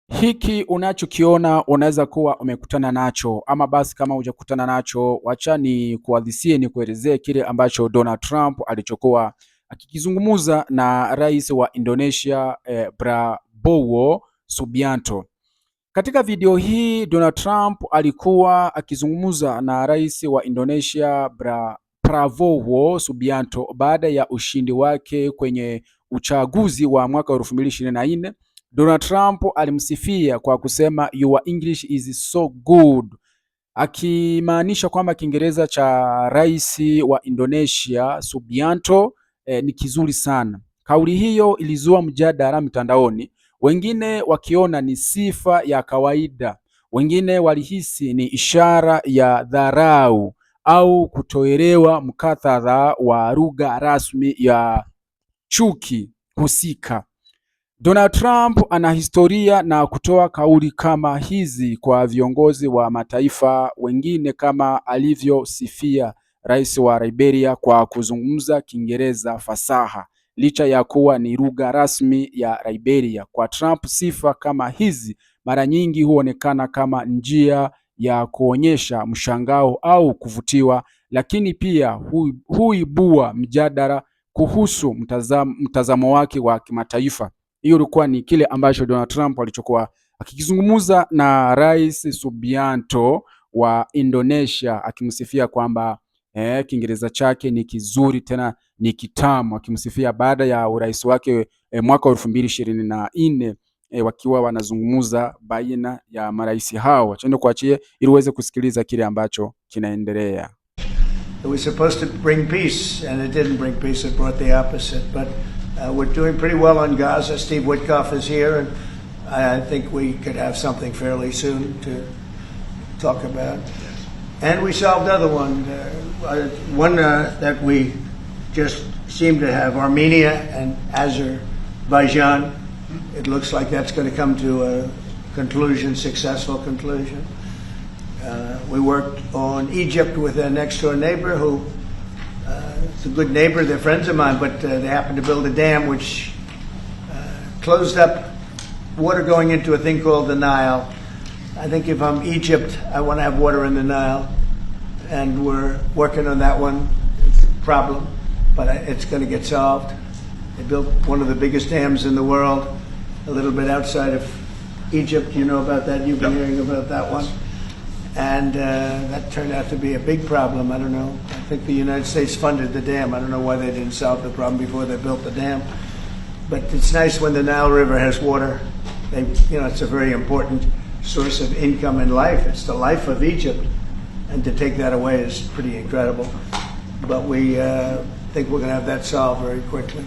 Hiki unachokiona unaweza kuwa umekutana nacho, ama basi kama hujakutana nacho, wacha ni kuhadithie, ni kuelezee kile ambacho Donald Trump alichokuwa akikizungumza na rais wa Indonesia Prabowo Subianto. Katika video hii Donald Trump alikuwa akizungumza na rais wa Indonesia Prabowo Subianto baada ya ushindi wake kwenye uchaguzi wa mwaka 2024. Donald Trump alimsifia kwa kusema your English is so good, akimaanisha kwamba Kiingereza cha rais wa Indonesia Subianto ni kizuri sana. Kauli hiyo ilizua mjadala mitandaoni, wengine wakiona ni sifa ya kawaida, wengine walihisi ni ishara ya dharau au kutoelewa muktadha wa lugha rasmi ya chuki husika. Donald Trump ana historia na kutoa kauli kama hizi kwa viongozi wa mataifa wengine, kama alivyosifia rais wa Liberia kwa kuzungumza Kiingereza fasaha licha ya kuwa ni lugha rasmi ya Liberia. Kwa Trump, sifa kama hizi mara nyingi huonekana kama njia ya kuonyesha mshangao au kuvutiwa, lakini pia huibua mjadala kuhusu mtazamo wake wa kimataifa. Hiyo ilikuwa ni kile ambacho Donald Trump alichokuwa akikizungumza na Rais Subianto wa Indonesia, akimsifia kwamba Kiingereza chake ni kizuri tena ni kitamu, akimsifia baada ya urais wake mwaka wa 2024 wakiwa wanazungumza baina ya marais hao. Acheni kuachie ili uweze kusikiliza kile ambacho kinaendelea. It was supposed to bring peace, and it didn't bring peace. It brought the opposite. But we're doing pretty well on Gaza. Steve Witkoff is here, and I think we could have something fairly soon to talk about. And we solved other one that we just seem to have, Armenia and Azerbaijan. It looks like that's going to come to a conclusion, successful conclusion. We worked on Egypt with a next-door neighbor who is a good neighbor. They're friends of mine, but they happened to build a dam which closed up water going into a thing called the Nile. I think if I'm Egypt, I want to have water in the Nile, and we're working on that one. It's a problem, but it's going to get solved. They built one of the biggest dams in the world, a little bit outside of Egypt. You know about that? You've been hearing about that one. And that turned out to be a big problem. I don't know. I think the United States funded the dam. I don't know why they didn't solve the problem before they built the dam. But it's nice when the Nile River has water. It's a very important source of income and life. It's the life of Egypt. And to take that away is pretty incredible. But we think we're going to have that solved very quickly.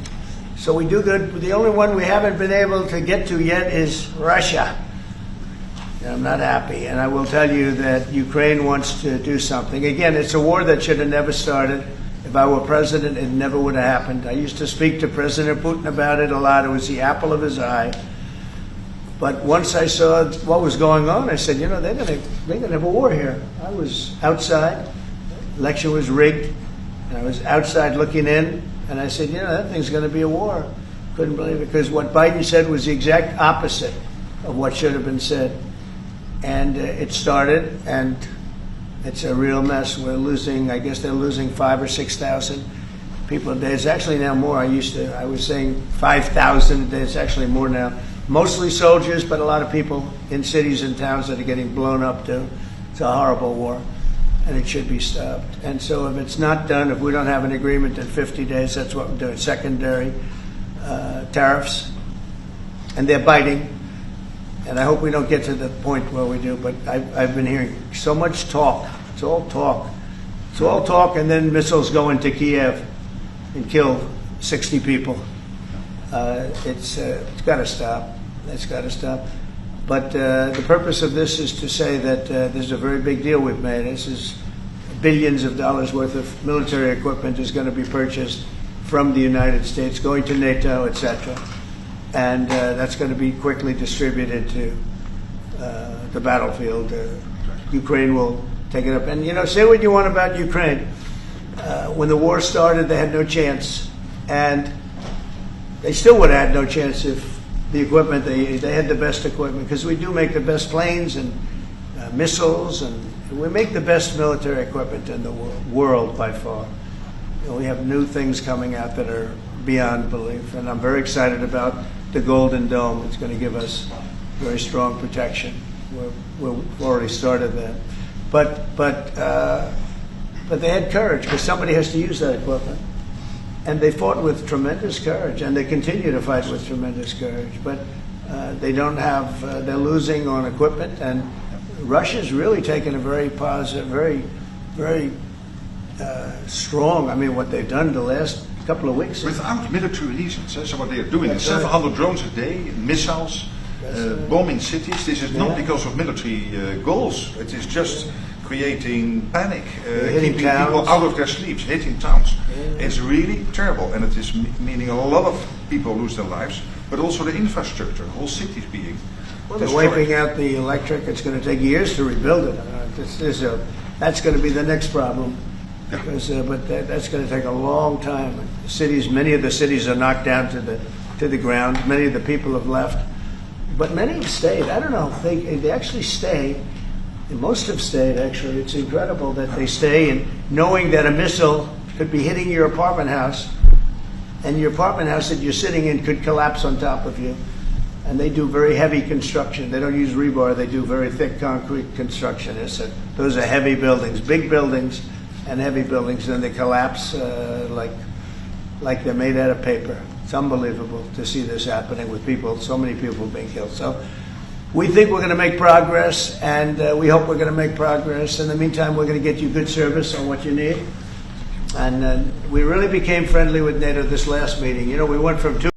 So we do good. The only one we haven't been able to get to yet is Russia. I'm not happy, and I will tell you that Ukraine wants to do something. Again, it's a war that should have never started. If I were president, it never would have happened. I used to speak to President Putin about it a lot. It was the apple of his eye. But once I saw what was going on, I said, they're gonna have a war here. I was outside. Election was rigged. And I was outside looking in, and I said, that thing's going to be a war. Couldn't believe it, because what Biden said was the exact opposite of what should have been said. And it started, and it's a real mess. We're losing, I guess they're losing 5,000 or 6,000 people a day. It's actually now more. I was saying 5,000 a day. It's actually more now. Mostly soldiers, but a lot of people in cities and towns that are getting blown up too. It's a horrible war, and it should be stopped. And so if it's not done, if we don't have an agreement in 50 days, that's what we're doing. Secondary tariffs, and they're biting. And I hope we don't get to the point where we do, but I've been hearing so much talk. It's all talk. It's all talk, and then missiles go into Kiev and kill 60 people. It's got to stop. It's got to stop. But the purpose of this is to say that this is a very big deal we've made. This is billions of dollars worth of military equipment is going to be purchased from the United States, going to NATO, etc. And that's going to be quickly distributed to the battlefield. Ukraine will take it up. And, say what you want about Ukraine. When the war started, they had no chance. And they still would have had no chance if the equipment. They had the best equipment because we do make the best planes and missiles, and we make the best military equipment in the world by far. We have new things coming out that are beyond belief, and I'm very excited about the Golden Dome. It's going to give us very strong protection. We've already started that, but they had courage because somebody has to use that equipment, and they fought with tremendous courage, and they continue to fight with tremendous courage. But they don't have. They're losing on equipment, and Russia's really taken a very positive, very strong. I mean, what they've done the last couple of weeks. Without military reasons. So what they are doing is 700 drones a day, missiles, bombing cities. This is not because of military goals. It is just creating panic, keeping people out of their sleeps, hitting towns. It's really terrible, and it is meaning a lot of people lose their lives, but also the infrastructure, whole cities being Well, they're wiping out the electric. It's going to take years to rebuild it. That's going to be the next problem. Because, but that's going to take a long time. Many of the cities are knocked down to the ground. Many of the people have left, but many have stayed. I don't know. They actually stay. Most have stayed. Actually, it's incredible that they stay, and knowing that a missile could be hitting your apartment house, and your apartment house that you're sitting in could collapse on top of you. And they do very heavy construction. They don't use rebar. They do very thick concrete construction. Those are heavy buildings, big buildings. And heavy buildings, and they collapse like they're made out of paper. It's unbelievable to see this happening with people, so many people being killed. So we think we're going to make progress, and we hope we're going to make progress. In the meantime, we're going to get you good service on what you need. And we really became friendly with NATO this last meeting. You know, we went from